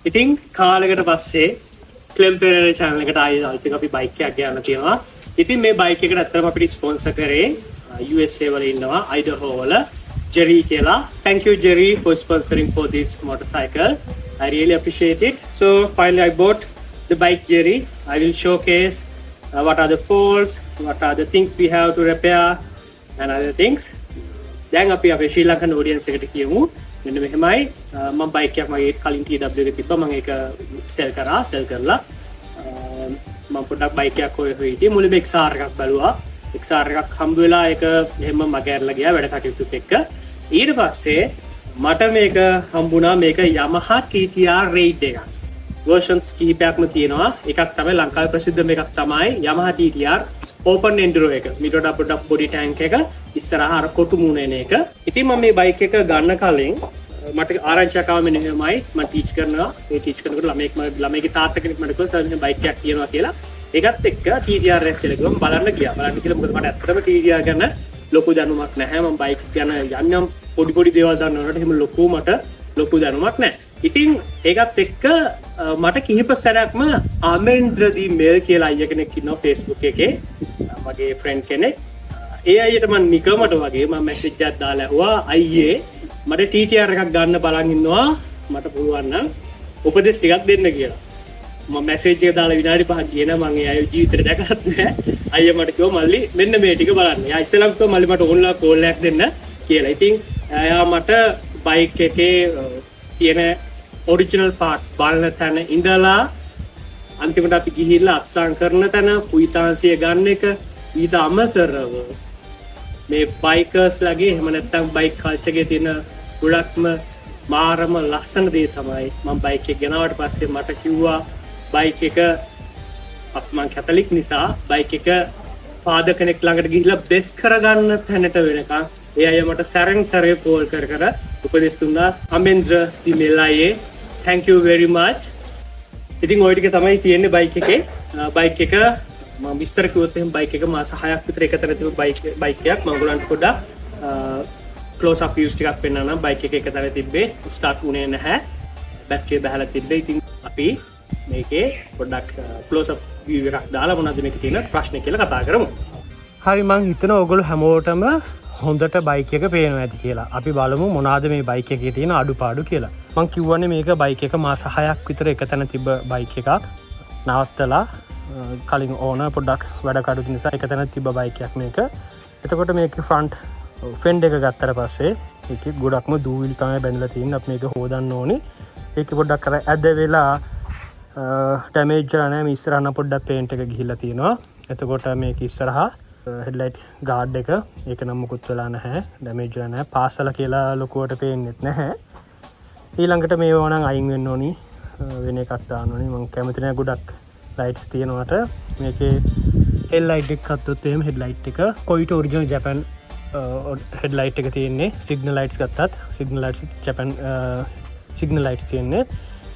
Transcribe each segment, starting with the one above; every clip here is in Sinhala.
ඉතින් කාලයකට පස්සේ ක්ලෙම් පෙරේරා channel එකට ආයෙත් අපි බයික් එකක් ගන්න තියෙනවා. ඉතින් මේ බයික් එකට ඇත්තටම අපිට ස්පොන්සර් කරේ USA වල ඉන්නවා Idaho වල Jerry කියලා. Thank you Jerry for sponsoring for this motorcycle. I really appreciate it. So finally I bought the bike Jerry. I will showcase what are the faults, what are the things we have to repair and other things. දැන් අපි අපේ ශ්‍රී ලංකන් audience එකට කියමු මෙන්න මෙහෙමයි මම බයික් එකක් මගේ කලින් TW එකේ තිබ්බා මම ඒක සෙල් කරලා මම පොඩ්ඩක් බයික් එකක් හොය හිටියේ මුලින්ම XR එකක් බැලුවා XR එකක් හම්බ වෙලා ඒක එහෙම මගේ ඇරලා ගියා වැඩ කටයුතු එක්ක ඊට පස්සේ මට මේක හම්බුණා මේක Yamaha TTR Raid එකක් versions කීපයක්ම තියෙනවා එකක් තමයි ලංකාවේ ප්‍රසිද්ධම එකක් තමයි Yamaha TTR open enduro එක මීට වඩා පොඩ්ඩක් body tank එක ඉස්සරහා අර කොටු මූණ එන එක. ඉතින් මම මේ බයික් එක ගන්න කලින් මට ආරංචියක් ආව මෙන්න මෙහෙමයි මම ටීච් කරනවා. ඒ ටීච් කරනකොට ළමයිගේ තාත්තා කෙනෙක් මට කිව්වා සර් බයික් එකක් තියෙනවා කියලා. ඒකත් එක්ක TTR එක කියලා කිව්වම බලන්න ගියා. බලන්න කියලා මොකද මට ඇත්තටම TTR ගැන ලොකු දැනුමක් නැහැ. මම බයික් ගැන යම් පොඩි දේවල් දන්නවනට එහෙම ලොකු දැනුමක් නැහැ. ඉතින් ඒකත් එක්ක මට කිහිප සැරයක්ම අමෙන්ද්‍රදී මේල් කියලා අයියා කෙනෙක් ඉන්නවා Facebook එකේ. මගේ ෆ්‍රෙන්ඩ් කෙනෙක්. ඒ අයියට මම නිකමට වගේ මම මැසේජ් එකක් දාලා ඇහුවා අයියේ මට TTR එකක් ගන්න බලන් ඉන්නවා මට පුළුවන් නම් උපදෙස් ටිකක් දෙන්න කියලා. මම මැසේජ් එක දාලා විනාඩි 5ක් ගියනා මම ඒ අය ජීවිතේට දැකලත් නැහැ. අයියා මට කිව්වා මල්ලි මෙන්න මේ ටික බලන්න. එයා ඉස්සෙල්ලාම කිව්වා මල්ලි මට ඕන්ලා කෝල් එකක් දෙන්න කියලා. ඉතින් එයා මට බයික් එකේ තියෙන ඔරිජිනල් පාර්ට්ස් බලන තැන ඉඳලා අන්තිමට අපි ගිහිල්ලා අත්සන් කරන තැන පුයිතාංශය ගන්න එක ඊට අමතරව මේ බයිකර්ස් ලගේ එහෙම නැත්නම් බයික් කල්චර් එකේ තියෙන ගොඩක්ම මාරම ලස්සන දේ තමයි මම බයික් එක ගෙනාවට පස්සේ මට කිව්වා බයික් එක මම කැතලික් නිසා බයික් එක ෆාදර් කෙනෙක් ළඟට ගිහිල්ලා බෙස් කරගන්න තැනට වෙනකන් ඒ අය මට සැරෙන් සැරේ කෝල් කර උපදෙස් දුන්නා අමෙන්ද්‍ර දිමෙලායේ thank you very much. ඉතින් ওই ටික තමයි තියෙන්නේ බයික් එකේ. බයික් එක මම විස්තර කිව්වොත් එහෙනම් බයික් එක මාස 6ක් විතර එකතන තිබු බයික් එකක් මම ඔයගොල්ලන්ට පොඩ්ඩක් ක්ලෝස් අප් views ටිකක් පෙන්නනවා. බයික් එක එකතන තිබ්බේ ස්ටාර්ට් වුණේ නැහැ. බැටරිය බහලා තිබ්බේ. ඉතින් අපි මේකේ පොඩ්ඩක් ක්ලෝස් අප් view එකක් දාලා මොනවද මේකේ තියෙන ප්‍රශ්න කියලා කතා කරමු. හරි මම හිතනවා ඔයගොල්ලෝ හැමෝටම හොඳට බයික් එක පේනවා ඇති කියලා. අපි බලමු මොනවාද මේ බයික් එකේ තියෙන අඩුපාඩු කියලා. මම කියවන්නේ මේක බයික් එක මාස 6ක් විතර එකතන තිබ්බ බයික් එකක්. නවත්තලා කලින් ඕන පොඩ්ඩක් වැඩ කටයුතු නිසා එකතන තිබ්බ බයික් එකක් මේක. එතකොට මේකේ ෆ්‍රන්ට් ෆෙන්ඩ් එක ගත්තට පස්සේ ඒකේ ගොඩක්ම දූවිලි තමයි බැඳලා තියෙන්නේ. අපි මේක හොදන්න ඕනේ. ඒකේ පොඩ්ඩක් අර ඇද වෙලා ඩැමේජ් කරලා නැහැ. මේ ඉස්සරහන පොඩ්ඩක් පේන්ට් එක ගිහිල්ලා තියෙනවා. එතකොට මේක ඉස්සරහා හෙඩ්ලයිට් ගාඩ් එක ඒක නම් මුකුත් වෙලා නැහැ. ඩැමේජ් වෙලා නැහැ. පාසල කියලා ලොකුවට පේන්නෙත් නැහැ. ඊළඟට මේව නම් අයින් වෙන්න ඕනි. වෙන එකක් දාන්න ඕනි. මම කැමති නැහැ ගොඩක් ලයිට්ස් තියෙනවට. මේකේ හෙඩ්ලයිට් එකක් ගත්තොත් එහෙම හෙඩ්ලයිට් එක කොයිට ඔරිජිනල් ජපන් හෙඩ්ලයිට් එක තියෙන්නේ. සිග්නල් ලයිට්ස් ගත්තත් සිග්නල් ලයිට්ස් ජපන් සිග්නල් ලයිට්ස් තියෙන්නේ.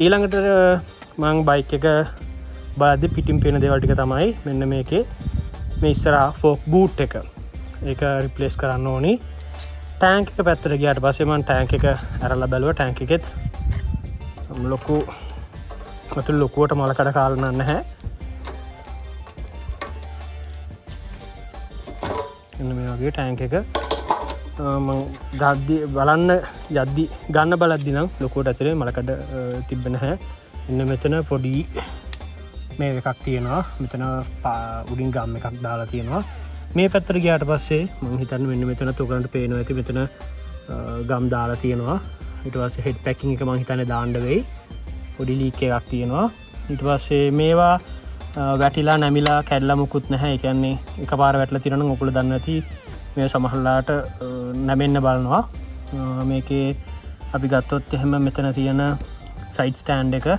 ඊළඟට මම බයික් එක බලද්දි පිටින් පේන දේවල් ටික තමයි මෙන්න මේකේ මේ ඉස්සරහා ෆෝක් බූට් එක ඒක රිප්ලේස් කරන්න ඕනි. ටැංක් එක පැත්තට ගියාට පස්සේ මම ටැංක් එක අරලා බැලුවා. ටැංක් එකෙත් ලොකුවට මලකඩ කාලන නැහැ. එන්න මේ වගේ ටැංක් එක මම බලන්න යද්දි ගන්න බලද්දි නම් ලොකුවට ඇතුලේ මලකඩ තිබ්බ නැහැ. එන්න මෙතන පොඩි මේ එකක් තියෙනවා. මෙතන උඩින් ගම් එකක් දාලා තියෙනවා. මේ පැත්තට ගියාට පස්සේ මම හිතන්නේ මෙන්න මෙතන ඔයගලන්ට පේනවා ඇති මෙතන ගම් දාලා තියෙනවා. ඊට පස්සේ හෙඩ් පැකින් එක මම හිතන්නේ දාන්න වෙයි. පොඩි ලීක් එකක් තියෙනවා. ඊට පස්සේ මේවා වැටිලා නැමිලා කැඩලා මුකුත් නැහැ. ඒ කියන්නේ එකපාර වැටලා තියෙනවා නම් ඔයගොල්ලෝ දන්නේ නැති මේ සමහරලාට නැමෙන්න බලනවා. මේකේ අපි ගත්තොත් එහෙම මෙතන තියෙන සයිඩ් ස්ටෑන්ඩ් එක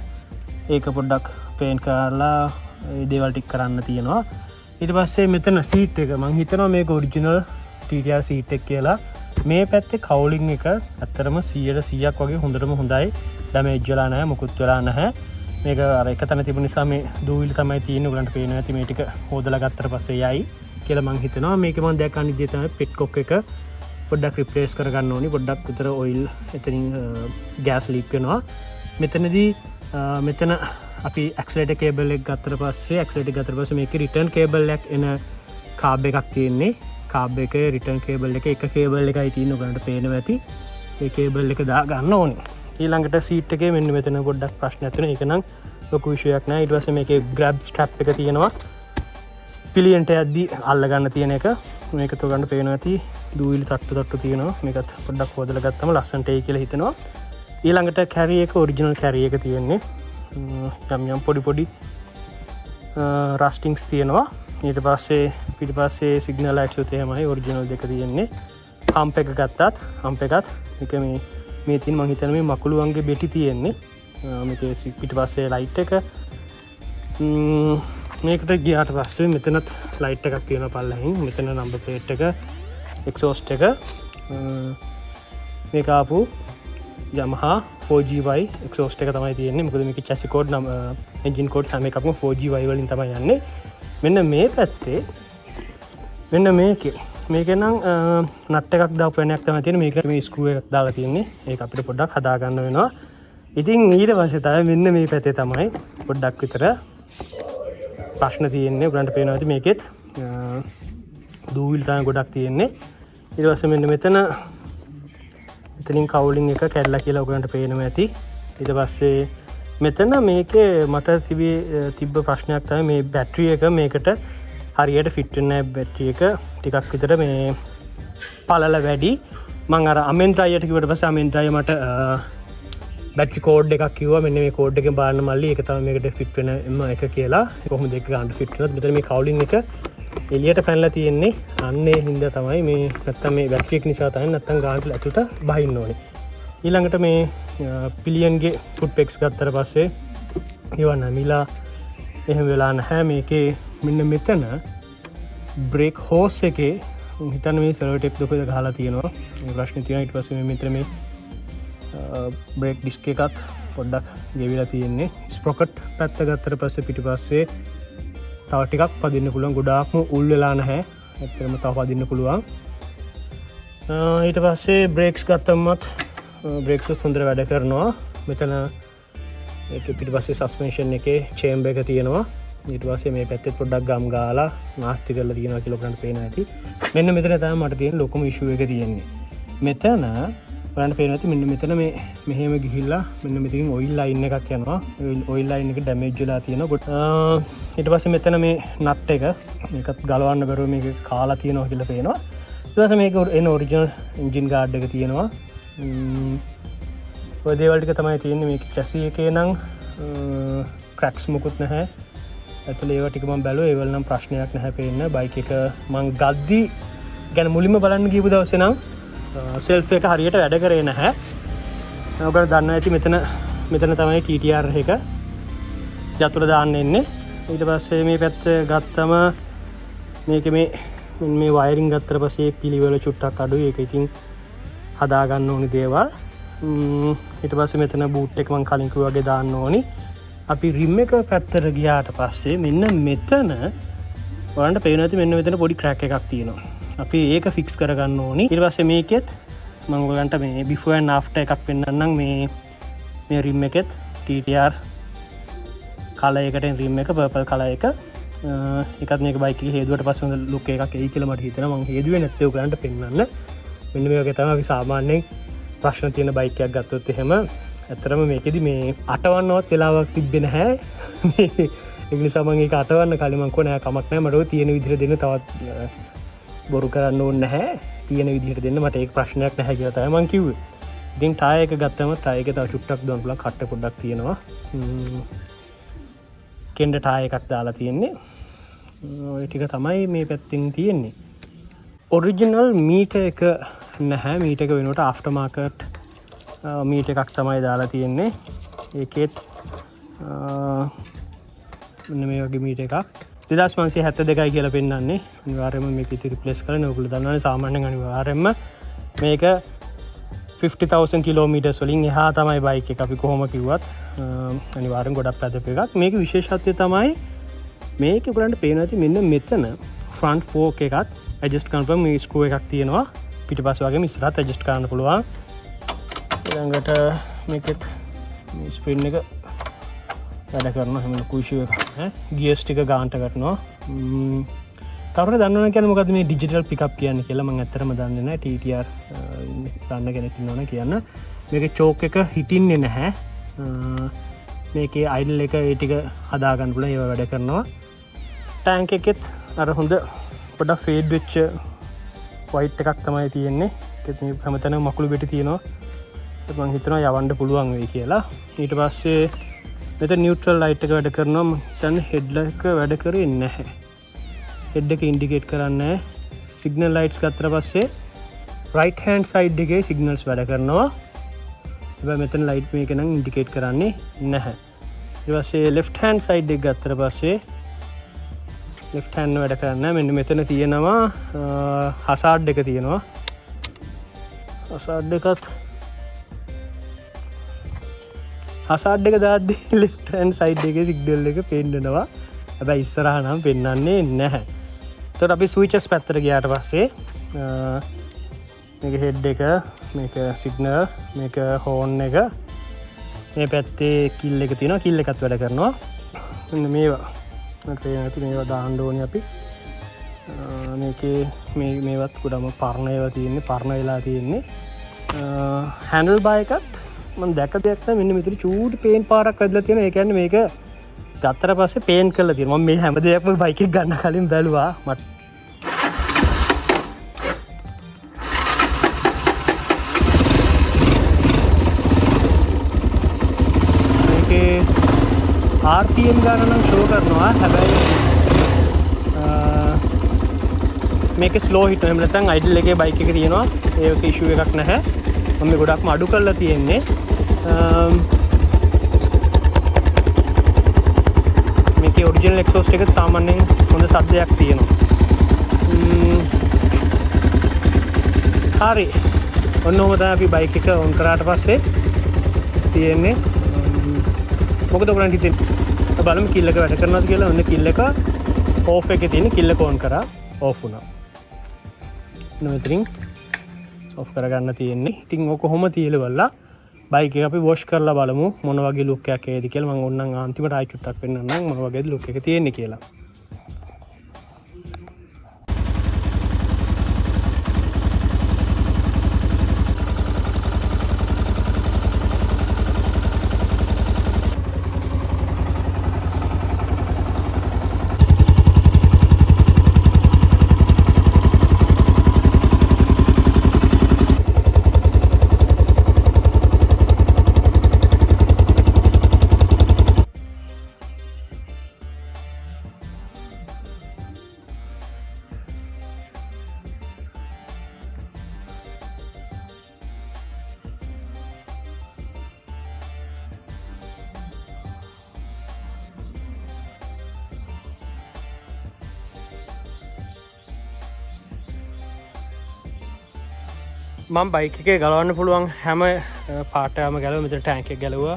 ඒක පොඩ්ඩක් පේන්ට් කරලා ඒ දේවල් ටික කරන්න තියෙනවා. ඊට පස්සේ මෙතන සීට් එක මම හිතනවා මේක ඔරිජිනල් TTR සීට් එක කියලා. මේ පැත්තේ කවුලින් එක ඇත්තටම 100%ක් වගේ හොඳටම හොඳයි. ඩැමේජ් වෙලා නැහැ මොකුත් වෙලා නැහැ. මේක අර එක තැන තිබුණ නිසා මේ දූවිලි තමයි තියෙන්නේ. උගලන්ට පේනවා ඇති මේ ටික හොදලා ගත්තට පස්සේ යයි කියලා මම හිතනවා. මේක මම දැක්කන් ඉතින් තමයි පෙට්කොක් එක පොඩ්ඩක් රිප්ලේස් කරගන්න ඕනි. පොඩ්ඩක් විතර ඔයිල් එතනින් ගෑස් ලීක් වෙනවා. මෙතනදී මෙතන අපි ඇක්සලේටර් කේබල් එක ගත්තට පස්සේ ඇක්සලේටර් ගත්තට පස්සේ මේකේ රිටර්න් කේබල් එකක් එන කාබ් එකක් තියෙන්නේ. කාබ් එකේ රිටර්න් කේබල් එක කේබල් එකයි තියෙන ඔයගලන්ට පේනවා ඇති. ඒ කේබල් එක දා ගන්න ඕනේ. ඊළඟට සීට් එකේ මෙන්න මෙතන පොඩ්ඩක් ප්‍රශ්නයක් තියෙනවා. ඒක නම් ලොකු විශයක් නෑ. ඊට පස්සේ මේකේ ග්‍රැබ් ස්ට්‍රැප් එක තියෙනවා. පිලියන්ට යද්දි අල්ල ගන්න තියෙන එක. මේක තෝගන්න පේනවා ඇති. දූවිලි තට්ටු තියෙනවා. මේකත් පොඩ්ඩක් හොදලා ගත්තම ලස්සනට එයි කියලා හිතෙනවා. ඊළඟට කැරි එක ඔරිජිනල් කැරි එක තියෙන්නේ. යම් පොඩි රස්ටිංස් තියෙනවා. ඊට පස්සේ පිටිපස්සේ සිග්නල් ලයිට්ස් උත් එහෙමයි ඔරිජිනල් දෙක තියෙන්නේ. හම්ප් එක ගත්තත් හම්ප් එකත් මේක මේ තියෙන මම හිතන්නේ මේ මකුළුවන්ගේ බෙටි තියෙන්නේ. මේකේ පිටිපස්සේ ලයිට් එක මේකට ගියාට පස්සේ මෙතනත් ලයිට් එකක් තියෙනවා පල්ලෙහින්. මෙතන නම්බර් ප්ලේට් එක එක්සෝස්ට් එක මේක ආපු Yamaha 4GY එක්සෝස්ට් එක තමයි තියෙන්නේ. මොකද මේකේ chassis code නම් engine code හැම එකක්ම 4GY වලින් තමයි යන්නේ. මෙන්න මේ පැත්තේ මෙන්න මේකේ නම් නට් එකක් දාපු වෙනයක් තමයි තියෙන්නේ. මේක මේ ස්ක්‍රූ එකක් දාලා තියෙන්නේ. ඒක අපිට පොඩ්ඩක් හදා ගන්න වෙනවා. ඉතින් ඊට පස්සේ තමයි මෙන්න මේ පැත්තේ තමයි පොඩ්ඩක් විතර ප්‍රශ්න තියෙන්නේ. උගලන්ට පේනවා ඇති මේකෙත් දූවිලි තමයි ගොඩක් තියෙන්නේ. ඊට පස්සේ මෙන්න මෙතනින් කවුලින් එක කැඩලා කියලා උගලන්ට පේනවා ඇති. ඊට පස්සේ මෙතන මේකේ මට තිබ්බ ප්‍රශ්නයක් තමයි මේ බැටරි එක මේකට හරියට ෆිට වෙන්නේ නැහැ. බැටරි එක ටිකක් විතර මේ පළල වැඩි. මම අර අමෙන්ට අයියට කිව්වට පස්සේ අමෙන්ට අයිය මට බැටරි කෝඩ් එකක් කිව්වා. මෙන්න මේ කෝඩ් එකෙන් බලන්න මල්ලි ඒක තමයි මේකට ෆිට වෙන එක කියලා. කොහොමද ඒක ගන්න ෆිට වෙනවද? මෙතන මේ කවුලින් එක එළියට පැනලා තියෙන්නේ. අන්නේ හින්දා තමයි මේ නැත්තම් මේ බැටරි එක නිසා තමයි නැත්තම් ගානට ඇතුළට බහින්න ඕනේ. ඊළඟට මේ පිලියන්ගේ ෆුට් පෙක්ස් ගත්තට පස්සේ ඒවා නැමිලා එහෙම වෙලා නැහැ. මේකේ මෙන්න මෙතන බ්‍රේක් හෝස් එකේ හිතන්න මේ සර්වර් ටේප් දෙකක් ගහලා තියෙනවා. මේ ප්‍රශ්නේ තියෙනවා. ඊට පස්සේ මෙතන මේ බ්‍රේක් ඩිස්ක් එකත් පොඩ්ඩක් ගෙවිලා තියෙන්නේ. ස්ප්‍රොකට් පැත්ත ගත්තට පස්සේ පිටිපස්සේ තව ටිකක් පදින්න පුළුවන්. ගොඩාක්ම උල් වෙලා නැහැ. ඇත්තටම තව පදින්න පුළුවන්. ඊට පස්සේ බ්‍රේක්ස් ගත්තමත් බ්‍රේක්ස් හොඳට වැඩ කරනවා. මෙතන ඒක පිටිපස්සේ සස්පෙන්ෂන් එකේ චේම්බර් එක තියෙනවා. ඊට පස්සේ මේ පැත්තේ පොඩ්ඩක් ගම් ගාලා නාස්ති කරලා තියෙනවා කියලා ඔයගලන්ට පේනවා ඇති. මෙන්න මෙතන තමයි මට තියෙන ලොකුම ඉෂුව එක තියෙන්නේ. මෙතන ඔයගලන්ට පේනවා ඇති මෙන්න මෙතන මේ මෙහෙම ගිහිල්ලා මෙන්න මෙතනින් ඔයිල් ලයින් එකක් යනවා. ඔයිල් ලයින් එක ඩැමේජ් වෙලා තියෙනවා. ඊට පස්සේ මෙතන මේ නට් එක මේකත් ගලවන්න බැරුව මේක කාලා තියෙනවා කියලා පේනවා. ඊට පස්සේ මේක එන ඔරිජිනල් එන්ජින් ගාඩ් එක තියෙනවා. ඔය දේවල් ටික තමයි තියෙන්නේ. මේක chassis එකේ නම් ක්‍රැක්ස් මොකුත් නැහැ. ඇතුළේ ඒවා ටික මම බැලුවා. ඒවල නම් ප්‍රශ්නයක් නැහැ පේන්න. බයික් එක මං ගද්දි يعني මුලින්ම බලන්න ගිහපු දවසේ නම් සෙල්ෆ් එක හරියට වැඩ කරේ නැහැ. ඔයගොල්ලෝ දන්නවා ඇති මෙතන තමයි TTR එක යතුරු දාන්න එන්නේ. ඊට පස්සේ මේ පැත්ත ගත්තම මේකේ මේ වයරින් ගත්තට පස්සේ පිළිවෙල චුට්ටක් අඩුයි. ඒක ඉතින් හදා ගන්න ඕනි දේවල්. ඊට පස්සේ මෙතන බූට් එක මං කලින් කිව්වා වගේ දාන්න ඕනි. අපි රිම් එක පැත්තට ගියාට පස්සේ මෙන්න මෙතන ඔයාලට පේනවා ඇති මෙන්න මෙතන පොඩි ක්‍රැක් එකක් තියෙනවා. අපි ඒක ෆික්ස් කරගන්න ඕනි. ඊට පස්සේ මේකෙත් මම ඔයගලන්ට මේ බිෆෝර් ඇන්ඩ් ආෆ්ටර් එකක් පෙන්නන්නම්. මේ රිම් එකෙත් TTR කලර් එකට රිම් එක පර්පල් කලර් එක එකත් මේක බයික් එකේ හේදුවට පස්සේ හොඳ ලුක් එකක් එයි කියලා මට හිතෙනවා. මම හේදුවේ නැත්තේ ඔයගලන්ට පෙන්නන්න. මෙන්න මේ වගේ තමයි අපි සාමාන්‍යයෙන් ප්‍රශ්න තියෙන බයික් එකක් ගත්තොත් එහෙම ඇත්තටම මේකෙදි මේ අටවන්නවත් වෙලාවක් තිබ්බේ නැහැ. ඒ නිසා මම ඒක අටවන්න කලින් මම කොහොනේ කමක් නැහැ. මට ඔය තියෙන විදිහට දෙන්න තවත් බොරු කරන්න ඕනේ නැහැ. තියෙන විදිහට දෙන්න මට ඒක ප්‍රශ්නයක් නැහැ කියලා තමයි මම කිව්වේ. ඉතින් ටයර් එක ගත්තම ටයර් එකේ තව චුට්ටක් දාන්න පුළුවන්. කට්ට පොඩ්ඩක් තියෙනවා. කෙන්ඩ ටයර් එකක් දාලා තියෙන්නේ. ඔය ටික තමයි මේ පැත්තෙන් තියෙන්නේ. ඔරිජිනල් මීටර් එක නැහැ. මීටර් එක වෙනුවට ආෆ්ටර් මාකට් මීටර් එකක් තමයි දාලා තියෙන්නේ. ඒකෙත් මෙන්න මේ වගේ මීටර් එකක් 2572යි කියලා පෙන්නන්නේ. අනිවාර්යයෙන්ම මේක ඉතින් රිප්ලේස් කරන්න ඕගොල්ලෝ දන්නවනේ. සාමාන්‍යයෙන් අනිවාර්යයෙන්ම මේක 50,000 කිලෝමීටර්ස් වලින් එහා තමයි බයික් එක. අපි කොහොම කිව්වත් අනිවාර්යෙන් ගොඩක් පැදපු එකක්. මේක විශේෂත්වය තමයි මේක ඔයගලන්ට පේනවා ඇති මෙන්න මෙතන ෆ්‍රන්ට් ෆෝක් එකත් ඇඩ්ජස්ට් කරන්න මේ ස්ක්‍රූ එකක් තියෙනවා. පිටිපස්ස වගේම ඉස්සරහත් ඇඩ්ජස්ට් කරන්න පුළුවන්. ඊළඟට මේකෙත් මේ ස්ප්‍රින් එක වැඩ කරනවා හැම ලොකු ඉෂුව එකක්. ගියර්ස් ටික ගාන්ට ගන්නවා. කවුරුද දන්නවද කියන්නේ මොකද්ද මේ ඩිජිටල් පිකප් කියන්නේ කියලා? මම ඇත්තටම දන්නේ නැහැ. TTR දන්න කෙනෙක් ඉන්නවනේ කියන්න. මේකේ චෝක් එක හිටින්නේ නැහැ. මේකේ අයිඩල් එක ඒ ටික හදාගන්න පුළුවන්. ඒව වැඩ කරනවා. ටැංක් එකෙත් අර හොඳ පොඩක් ෆේඩ් වෙච්ච වයිට් එකක් තමයි තියෙන්නේ. ඒකත් මේ හැමතැනම මකුළු බෙටි තියෙනවා. මම හිතනවා යවන්න පුළුවන් වෙයි කියලා. ඊට පස්සේ මෙතන නියුට්‍රල් ලයිට් එක වැඩ කරනවා. මම හිතන්නේ හෙඩ් ලයිට් එක වැඩ කරේ නැහැ. හෙඩ් එක ඉන්ඩිකේට් කරන්නේ. සිග්නල් ලයිට්ස් ගත්තට පස්සේ රයිට් හෑන්ඩ් සයිඩ් එකේ සිග්නල්ස් වැඩ කරනවා. හැබැයි මෙතන ලයිට් මේක නම් ඉන්ඩිකේට් කරන්නේ නැහැ. ඊට පස්සේ ලෙෆ්ට් හෑන්ඩ් සයිඩ් එක ගත්තට පස්සේ ලෙෆ්ට් හෑන්ඩ් වැඩ කරන්නේ. මෙන්න මෙතන තියෙනවා හසාඩ් එක තියෙනවා. හසාඩ් එකත් හසාඩ් එක දාද්දී ලෙෆ්ට් හෑන්ඩ් සයිඩ් එකේ සිග්නල් එක පෙන්නනවා. හැබැයි ඉස්සරහා නම් පෙන්වන්නේ නැහැ. එතකොට අපි ස්විචස් පැත්තට ගියාට පස්සේ මේක හෙඩ් එක, මේක සිග්නල්, මේක හෝන් එක, මේ පැත්තේ කිල් එක තියෙනවා. කිල් එකත් වැඩ කරනවා. මෙන්න මේවා මට පේන්නේ නැති මේවා දාන්න ඕනේ අපි. මේකේ මේවත් ගොඩම පරණ ඒවා තියෙන්නේ, පරණ වෙලා තියෙන්නේ. හැන්ඩල් බාර් එකත් මම දැක දෙයක් නැහැ. මෙන්න මෙතන චූටි පේන් පාරක් වැදලා තියෙනවා. ඒ කියන්නේ මේක ගත්තට පස්සේ පේන් කරලා තියෙනවා. මම මේ හැම දෙයක්ම බයික් එක ගන්න කලින් බැලුවා. මට මේකේ RPM ගන්න නම් ෂෝ කරනවා. හැබැයි මේක ස්ලෝ හිට් වෙනවා. නැත්නම් අයිඩල් එකේ බයික් එක තියෙනවා. ඒක ඉෂුව එකක් නැහැ. මම ගොඩක්ම අඩු කරලා තියෙන්නේ. මේකේ ඔරිජිනල් එක්සෝස්ට් එක සාමාන්‍යයෙන් හොඳ ශබ්දයක් තියෙනවා. හරි. ඔන්න ඔහම තමයි අපි බයික් එක ඔන් කරාට පස්සේ තියෙන්නේ. මොකද ඔයගොල්ලන්ට හිතෙන්නේ? බලමු කිල් එක වැඩ කරනවද කියලා. ඔන්න කිල් එක ඕෆ් එකේ තියෙන. කිල් එක ඔන් කරා ඕෆ් වුණා. මෙතනින් ඔෆ් කරගන්න තියෙන්නේ. ඉතින් ඕක කොහොම තියලවලා බයික් එක අපි වොෂ් කරලා බලමු මොන වගේ ලුක් එකක් එයිද කියලා. මම ඕනනම් අන්තිමට ආයි චුට්ටක් පෙන්නන්නම් මොන වගේද ලුක් එක තියෙන්නේ කියලා. මම බයික් එකේ ගලවන්න පුළුවන් හැම පාටයක්ම ගැලුවා. මෙතන ටැංක් එක ගැලුවා.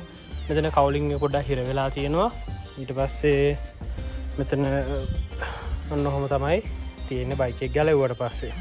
මෙතන කවුලින් එක පොඩ්ඩක් හිර වෙලා තියෙනවා. ඊට පස්සේ මෙතන ඔන්න ඔහොම තමයි තියෙන්නේ බයික් එක ගැලවුවට පස්සේ.